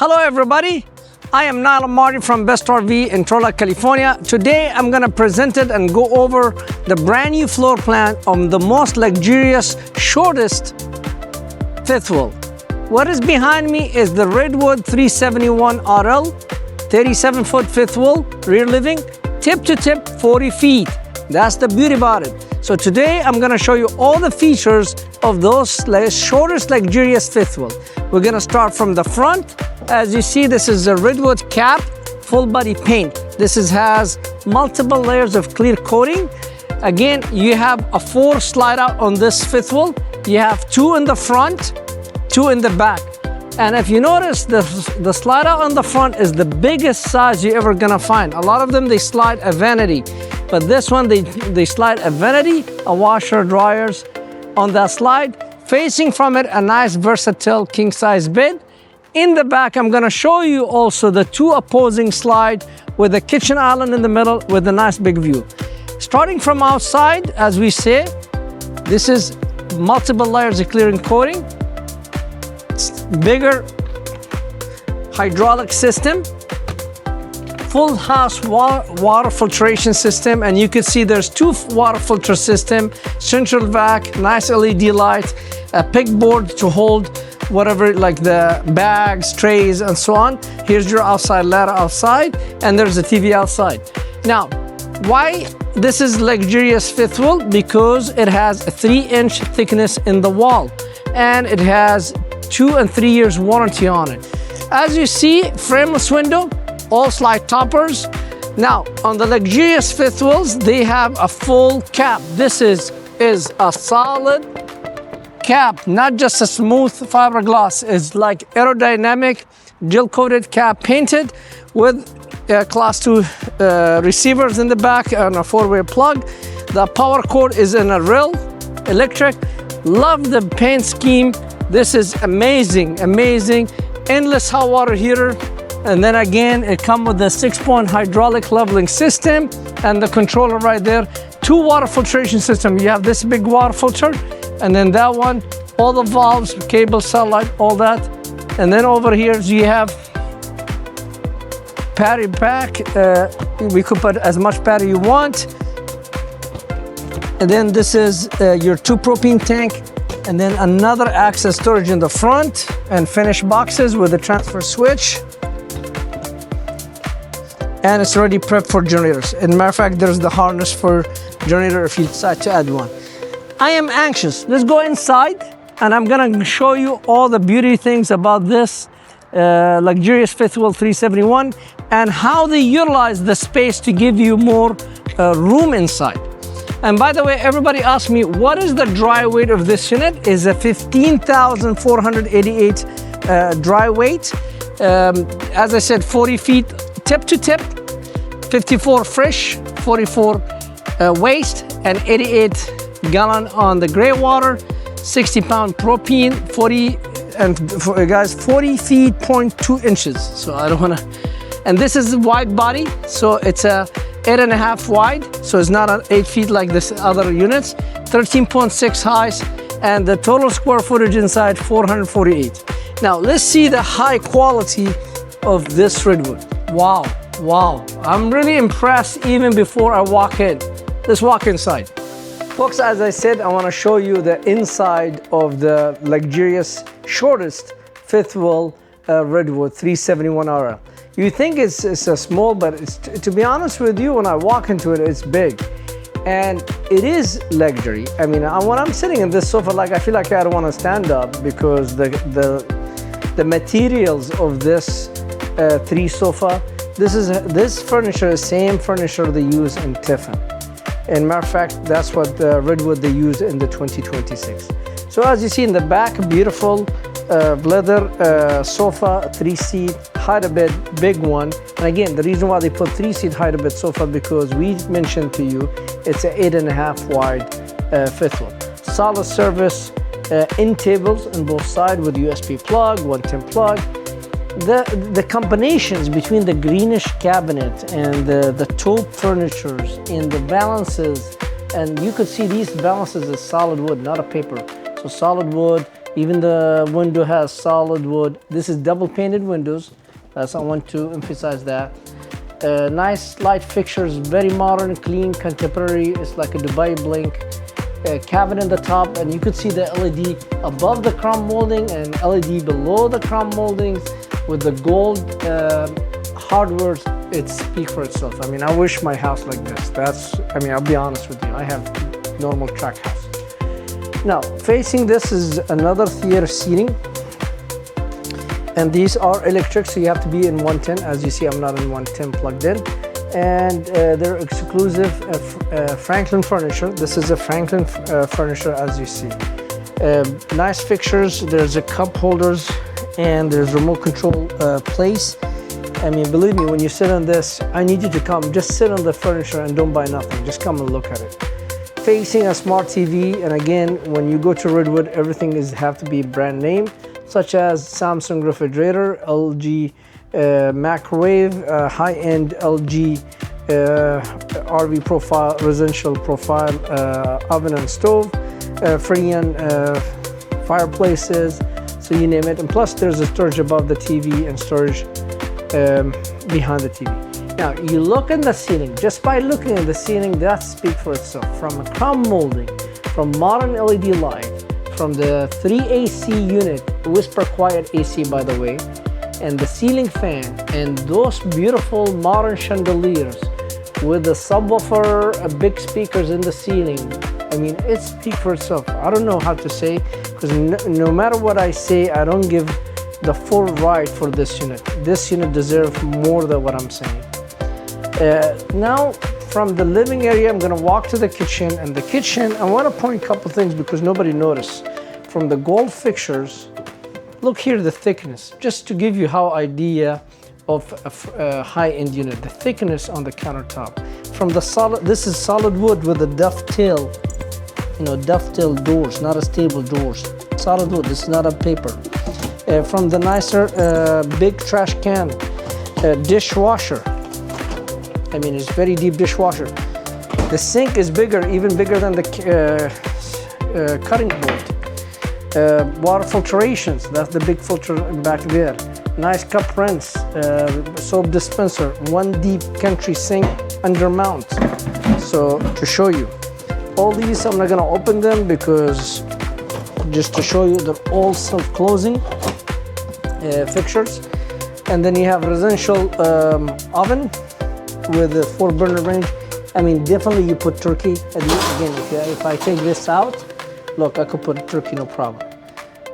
Hello everybody, I am Niall Marty from Best RV in Trolla, California. Today I'm going to present it and go over the brand new floor plan on the most luxurious, shortest fifth wheel. What is behind me is the Redwood 371RL, 37-foot fifth wheel, rear living, tip to tip 40 feet. That's the beauty about it. So today I'm going to show you all the features of those shortest luxurious fifth wheel. We're going to start from the front. As you see, this is a Redwood cap, full body paint. This has multiple layers of clear coating. Again, you have a 4 slide out on this fifth wheel. You have 2 in the front, 2 in the back. And if you notice, the slide out on the front is the biggest size you're ever gonna find. A lot of them, they slide a vanity. But this one, they slide a vanity, a washer, dryers on that slide. Facing from it, a nice versatile king size bed. In the back, I'm gonna show you also the 2 opposing slide with a kitchen island in the middle with a nice big view. Starting from outside, as we say, this is multiple layers of clearing coating. It's bigger hydraulic system, full house water filtration system, and you can see there's 2 water filter system, central vac, nice LED light, a pegboard to hold whatever, like the bags, trays, and so on. Here's your outside ladder outside, and there's a TV outside. Now, why this is luxurious fifth wheel? Because it has a 3-inch thickness in the wall, and it has 2 and 3 years warranty on it. As you see, frameless window, all slide toppers. Now, on the luxurious fifth wheels, they have a full cap. This is a solid cap, not just a smooth fiberglass. It's like aerodynamic, gel coated cap, painted with class 2 receivers in the back and a 4-way plug. The power cord is in a rail, electric. Love the paint scheme. This is amazing, amazing. Endless hot water heater. And then again, it comes with the 6-point hydraulic leveling system and the controller right there. 2 water filtration system. You have this big water filter, and then that one, all the valves, cable, satellite, all that. And then over here, you have patty pack. We could put as much patty you want. And then this is your 2 propane tank. And then another access storage in the front and finished boxes with a transfer switch. And it's already prepped for generators. As a matter of fact, there's the harness for generator if you decide to add one. I am anxious. Let's go inside, and I'm gonna show you all the beauty things about this luxurious fifth wheel 371 and how they utilize the space to give you more room inside. And by the way, everybody asks me, what is the dry weight of this unit? Is a 15,488 dry weight. As I said, 40 feet tip to tip, 54 fresh, 44 waste, and 88 gallon on the gray water, 60-pound propane, 40 feet, 0.2 inches. So I don't wanna, and this is wide body, so it's a 8.5 wide, so it's not an 8 feet like this other units, 13.6 high, and the total square footage inside 448. Now let's see the high quality of this Redwood. Wow, wow, I'm really impressed even before I walk in. Let's walk inside. Folks, as I said, I want to show you the inside of the luxurious, shortest fifth wheel Redwood 371RL. You think it's a small, but to be honest with you, when I walk into it, it's big. And it is luxury. I mean, when I'm sitting in this sofa, like I feel like I don't want to stand up because the materials of this 3 sofa, this furniture is same furniture they use in Tiffin. And matter of fact, that's what the Redwood they use in the 2026. So as you see in the back, beautiful leather sofa, 3-seat, hide-a-bed, big one. And again, the reason why they put 3-seat hide-a-bed sofa, because we mentioned to you, it's an 8.5 wide fifth wheel. Solid service, end tables on both sides with USB plug, 110 plug. The combinations between the greenish cabinet and the taupe furnitures and the balances, and you could see these balances is solid wood, not a paper. So solid wood, Even the window has solid wood. This is double painted windows. I want to emphasize that. Nice light fixtures, very modern, clean, contemporary. It's like a Dubai blink. Cabinet in the top, and you could see the LED above the chrome molding and LED below the chrome moldings with the gold hardware. It speaks for itself. I mean, I wish my house like this. I'll be honest with you. I have normal track house. Now, facing this is another theater seating. And these are electric, so you have to be in 110. As you see, I'm not in 110 plugged in. And they're exclusive Franklin furniture. This is a Franklin furniture, as you see. Nice fixtures. There's a cup holders and there's remote control place. I mean, believe me, when you sit on this, I need you to come. Just sit on the furniture and don't buy nothing. Just come and look at it. Facing a smart TV, and again, when you go to Redwood, everything have to be brand name, such as Samsung refrigerator, LG microwave, high-end LG RV profile, residential profile oven and stove, Freon fireplaces, so you name it. And plus there's a storage above the TV and storage behind the TV. Now you look in the ceiling. Just by looking at the ceiling, that speaks for itself. From a chrome molding, from modern LED light, from the 3 AC unit, Whisper Quiet AC by the way, and the ceiling fan, and those beautiful modern chandeliers with the subwoofer, big speakers in the ceiling. I mean, it speaks for itself. I don't know how to say, because no matter what I say, I don't give the full right for this unit. This unit deserves more than what I'm saying. Now, from the living area, I'm gonna walk to the kitchen, and the kitchen, I wanna point a couple things because nobody noticed. From the gold fixtures, look here, the thickness, just to give you how idea of a high-end unit, the thickness on the countertop. From the solid, this is solid wood with a dovetail, dovetail doors, not a stable doors. Solid wood, this is not a paper. From the nicer big trash can, dishwasher. I mean, it's very deep dishwasher. The sink is bigger, even bigger than the cutting board. Water filtrations, that's the big filter back there. Nice cup rinse, soap dispenser, one deep country sink under mount. So to show you, all these I'm not gonna open them because just to show you they're all self-closing fixtures. And then you have residential oven with a 4-burner range. I mean, definitely you put turkey. Again, if I take this out, look, I could put turkey, no problem.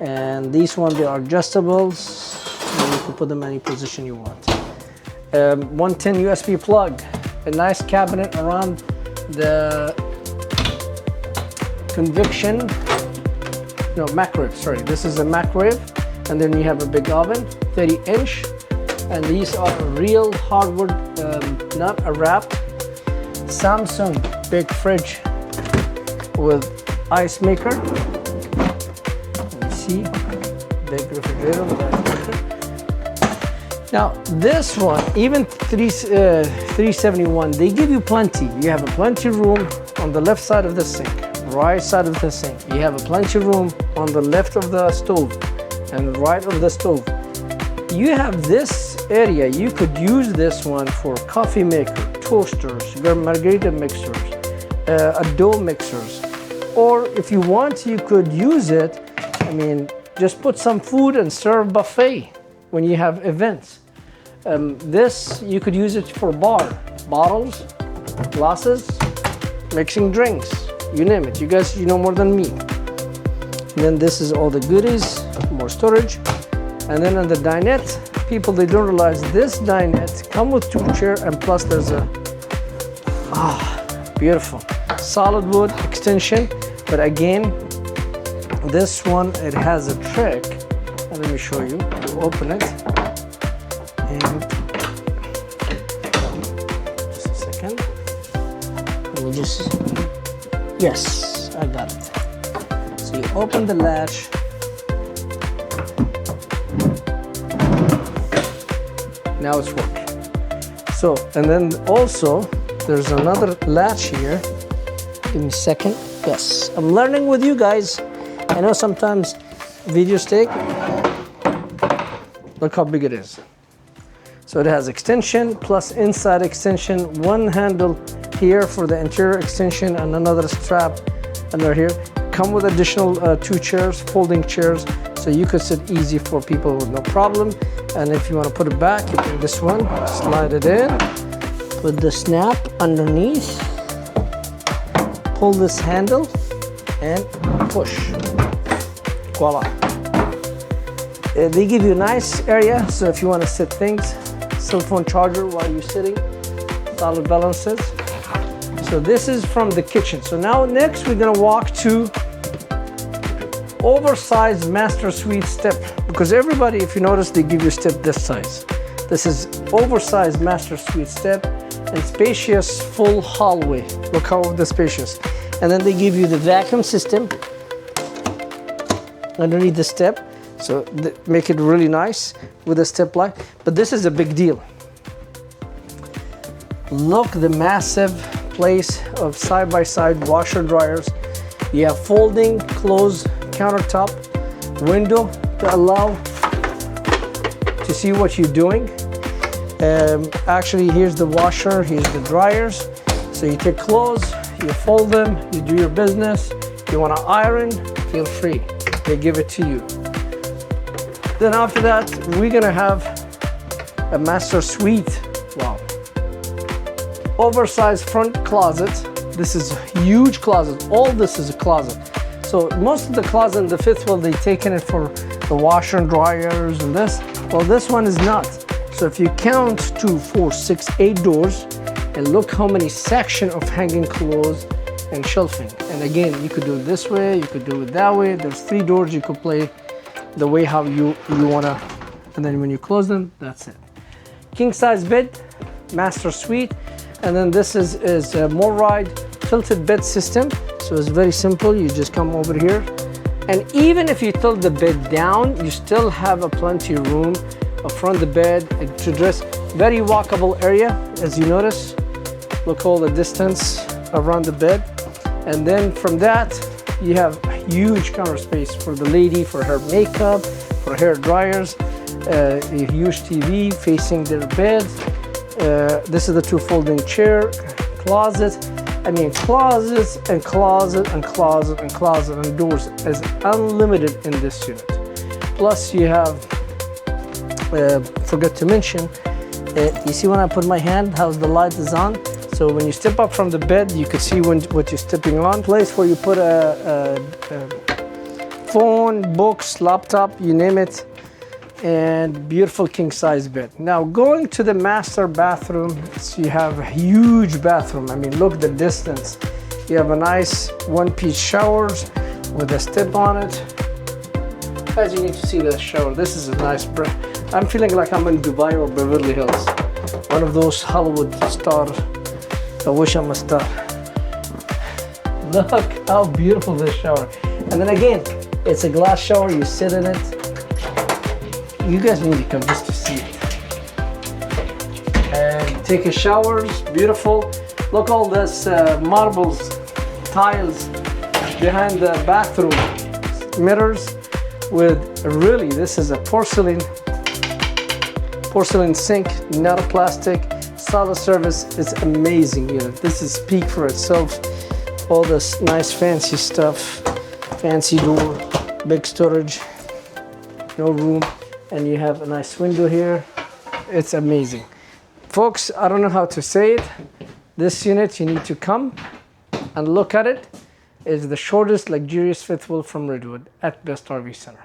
And these ones, they are adjustables. And you can put them any position you want. 110 USB plug. A nice cabinet around the microwave, sorry. This is a microwave. And then you have a big oven, 30-inch. And these are real hardwood, not a wrap. Samsung big fridge with ice maker. You see, big refrigerator with ice maker. Now this one, even 371, they give you plenty. You have a plenty room on the left side of the sink, right side of the sink. You have a plenty room on the left of the stove and right of the stove. You have this area, you could use this one for coffee maker, toasters, margarita mixers, a dough mixers. Or if you want, you could use it, I mean, just put some food and serve buffet when you have events. This, you could use it for bottles, glasses, mixing drinks, you name it. You guys, you know more than me. And then this is all the goodies, more storage. And then on the dinette, people, they don't realize this dinette come with 2 chairs, and plus there's a, beautiful. Solid wood extension, but again, this one, it has a trick. And let me show you, you open it, and just a second. Let me just, yes, I got it. So you open the latch, now it's working. So, and then also there's another latch here. Give me a second. Yes, I'm learning with you guys. I know sometimes video stake. Look how big it is. So it has extension plus inside extension, one handle here for the interior extension and another strap under here. Come with additional 2 chairs, folding chairs, so you could sit easy for people with no problem. And if you want to put it back, you bring this one, slide it in, put the snap underneath, pull this handle and push. Voila. They give you a nice area, so if you want to sit things, cell phone charger while you're sitting, solid balances. So this is from the kitchen. So now next we're gonna walk to oversized master suite step, because everybody, if you notice, they give you a step this size. This is oversized master suite step and spacious full hallway. Look how the spacious. And then they give you the vacuum system underneath the step. So make it really nice with a step like, but this is a big deal. Look the massive place of side-by-side washer dryers. You have folding, closed countertop, window to allow to see what you're doing. Actually, here's the washer, here's the dryers. So you take clothes, you fold them, you do your business. You want to iron, feel free. They give it to you. Then after that, we're gonna have a master suite. Wow. Oversized front closet. This is a huge closet. All this is a closet. So most of the closet in the Fifthwheel, they've taken it for the washer and dryers and this. Well, this one is not. So if you count 2, 4, 6, 8 doors, and look how many sections of hanging clothes and shelving. And again, you could do it this way, you could do it that way. There's 3 doors you could play the way how you wanna, and then when you close them, that's it. King size bed, master suite, and then this is a more ride tilted bed system. So it's very simple. You just come over here, and even if you tilt the bed down, you still have a plenty of room front the bed to dress. Very walkable area, as you notice. Look all the distance around the bed, and then from that you have huge counter space for the lady, for her makeup, for hair dryers, a huge TV facing their bed. This is the 2 folding chair, closet. I mean, closets and closet and closet and closet and doors is unlimited in this unit. Plus you have, forgot to mention, you see when I put my hand, how the light is on? So when you step up from the bed, you can see what you're stepping on. Place where you put a phone, books, laptop, you name it, and beautiful king size bed. Now going to the master bathroom, so you have a huge bathroom. I mean, look the distance. You have a nice 1-piece showers with a step on it. As you need to see the shower, this is a nice I'm feeling like I'm in Dubai or Beverly Hills. One of those Hollywood stars. I wish I'm a star. Look how beautiful this shower. And then again, it's a glass shower, you sit in it. You guys need to come just to see it. And take a showers, beautiful. Look all this marbles, tiles behind the bathroom, mirrors with really, this is a porcelain sink, not a plastic. Solid service is amazing unit. This is peak for itself. All this nice fancy stuff, fancy door, big storage, no room, and you have a nice window here. It's amazing. Folks, I don't know how to say it. This unit, you need to come and look at it. It's the shortest luxurious fifth wheel from Redwood at Best RV Center.